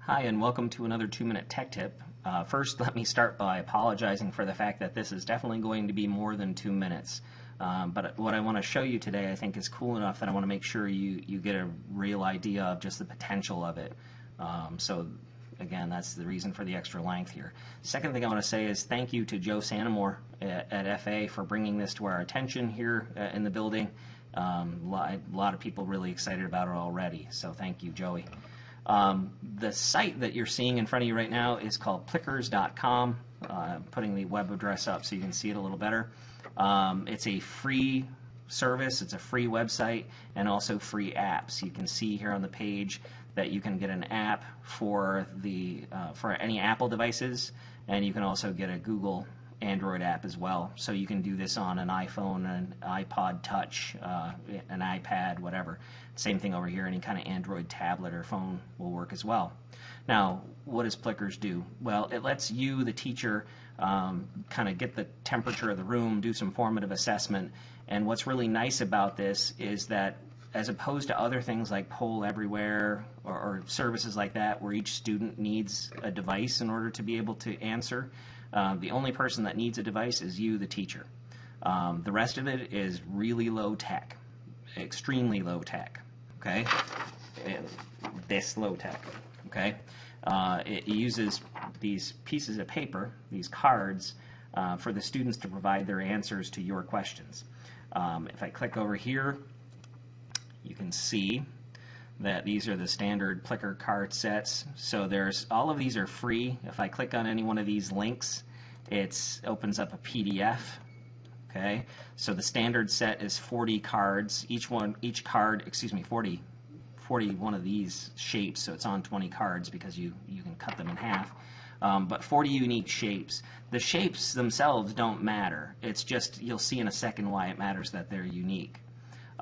Hi, and welcome to another 2-minute tech tip. First, let me start by apologizing for the fact that this is definitely going to be more than 2 minutes. But what I want to show you today I think is cool enough that I want to make sure you get a real idea of just the potential of it. So again, that's the reason for the extra length here. Second thing I want to say is thank you to Joe Santamore at FA for bringing this to our attention here in the building. A lot of people really excited about it already, so thank you, Joey. The site that you're seeing in front of you right now is called Plickers.com. Putting the web address up so you can see it a little better. It's a free service, it's a free website, and also free apps. You can see here on the page that you can get an app for any Apple devices, and you can also get a Google Android app as well. So you can do this on an iPhone, an iPod Touch, an iPad, whatever. Same thing over here, any kind of Android tablet or phone will work as well. Now, what does Plickers do? Well, it lets you, the teacher, kind of get the temperature of the room, do some formative assessment, and what's really nice about this is that as opposed to other things like Poll Everywhere or services like that where each student needs a device in order to be able to answer, the only person that needs a device is you, the teacher. The rest of it is really low tech, extremely low tech, okay? This low tech, okay? It uses these pieces of paper, these cards, for the students to provide their answers to your questions. If I click over here, you can see that these are the standard Plicker card sets. So all of these are free. If I click on any one of these links, it opens up a PDF. Okay, so the standard set is 40 cards. Each card, 40 one of these shapes, so it's on 20 cards because you can cut them in half. But 40 unique shapes. The shapes themselves don't matter. It's just, you'll see in a second why it matters that they're unique.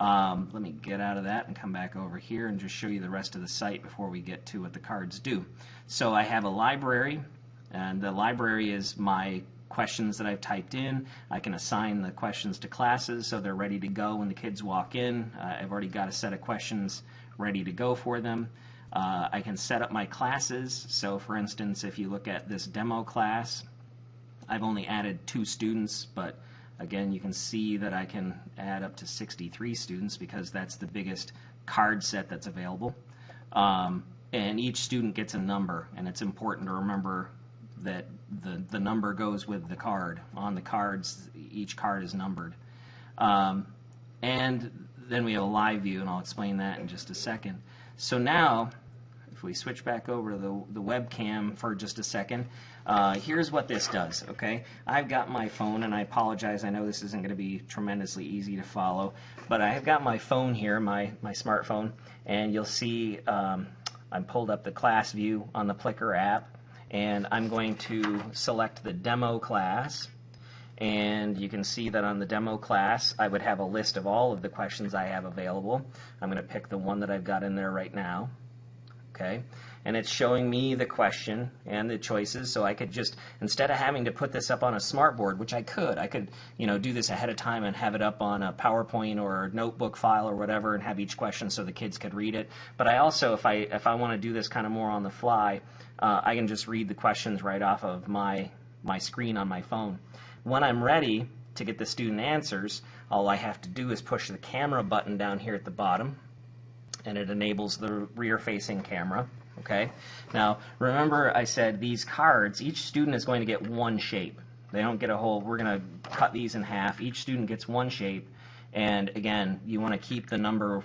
Let me get out of that and come back over here and just show you the rest of the site before we get to what the cards do. So I have a library, and the library is my questions that I've typed in. I can assign the questions to classes so they're ready to go when the kids walk in. I've already got a set of questions ready to go for them. I can set up my classes. So for instance, if you look at this demo class, I've only added 2 students, but again, you can see that I can add up to 63 students because that's the biggest card set that's available. And each student gets a number, and it's important to remember that the number goes with the card. On the cards, each card is numbered. And then we have a live view, and I'll explain that in just a second. So now, if we switch back over to the webcam for just a second, here's what this does, okay? I've got my phone, and I apologize, I know this isn't going to be tremendously easy to follow, but I've got my phone here, my smartphone, and you'll see I pulled up the class view on the Plicker app, and I'm going to select the demo class, and you can see that on the demo class I would have a list of all of the questions I have available. I'm going to pick the one that I've got in there right now. Okay, and it's showing me the question and the choices, so I could just, instead of having to put this up on a smartboard, which I could do this ahead of time and have it up on a PowerPoint or a notebook file or whatever and have each question so the kids could read it. But I also, if I want to do this kind of more on the fly, I can just read the questions right off of my screen on my phone. When I'm ready to get the student answers, all I have to do is push the camera button down here at the bottom, and it enables the rear-facing camera. Okay. Now, remember I said these cards, each student is going to get one shape. They don't get a whole, we're going to cut these in half. Each student gets one shape, and again, you want to keep the number,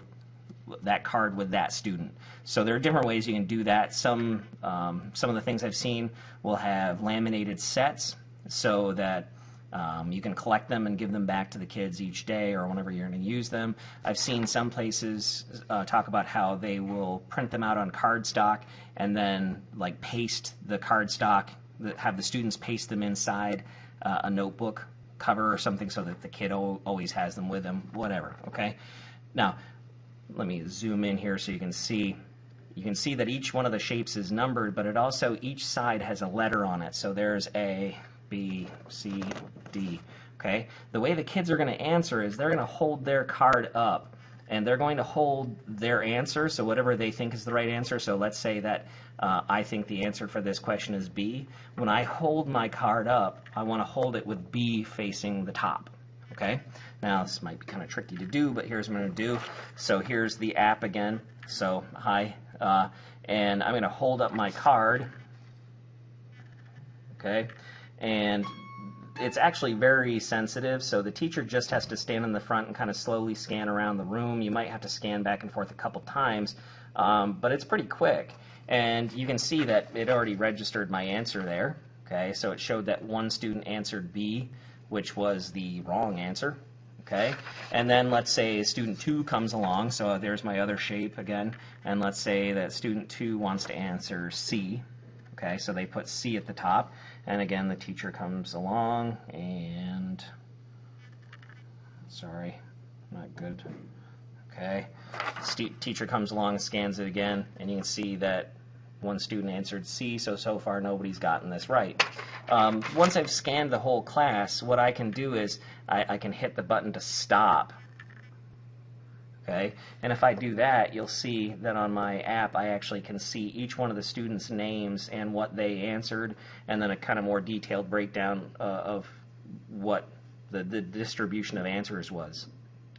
that card with that student. So there are different ways you can do that. Some of the things I've seen will have laminated sets so that you can collect them and give them back to the kids each day or whenever you're going to use them. I've seen some places talk about how they will print them out on cardstock and then like paste the cardstock, have the students paste them inside a notebook cover or something so that the kid always has them with them, whatever, okay? Now, let me zoom in here so you can see. You can see that each one of the shapes is numbered, but it also, each side has a letter on it. So there's A, B, C, D. Okay? The way the kids are going to answer is they're going to hold their card up and they're going to hold their answer, so whatever they think is the right answer. So let's say that I think the answer for this question is B. When I hold my card up, I want to hold it with B facing the top. Okay? Now this might be kind of tricky to do, but here's what I'm going to do. So here's the app again. So hi, and I'm going to hold up my card. Okay, and it's actually very sensitive, so the teacher just has to stand in the front and kind of slowly scan around the room. You might have to scan back and forth a couple times, but it's pretty quick. And you can see that it already registered my answer there. Okay, so it showed that one student answered B, which was the wrong answer. Okay, and then let's say student 2 comes along, so there's my other shape again, and let's say that student 2 wants to answer C. Okay, so they put C at the top, and again the teacher comes along and, sorry, not good. Okay, teacher comes along and scans it again, and you can see that one student answered C, so far nobody's gotten this right. Once I've scanned the whole class, what I can do is I can hit the button to stop. Okay, and if I do that, you'll see that on my app I actually can see each one of the students' names and what they answered, and then a kind of more detailed breakdown of what the distribution of answers was.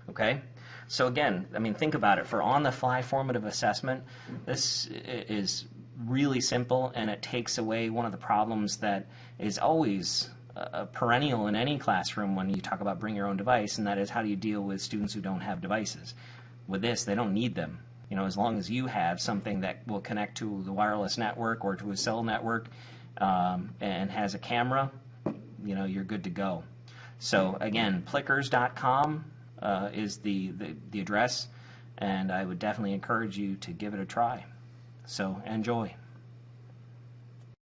Okay, so again, I mean, think about it. For on-the-fly formative assessment, this is really simple, and it takes away one of the problems that is always perennial in any classroom when you talk about bring your own device, and that is how do you deal with students who don't have devices. With this, they don't need them. You know, as long as you have something that will connect to the wireless network or to a cell network and has a camera, you know, you're good to go. So again, Plickers.com is the address, and I would definitely encourage you to give it a try. So enjoy.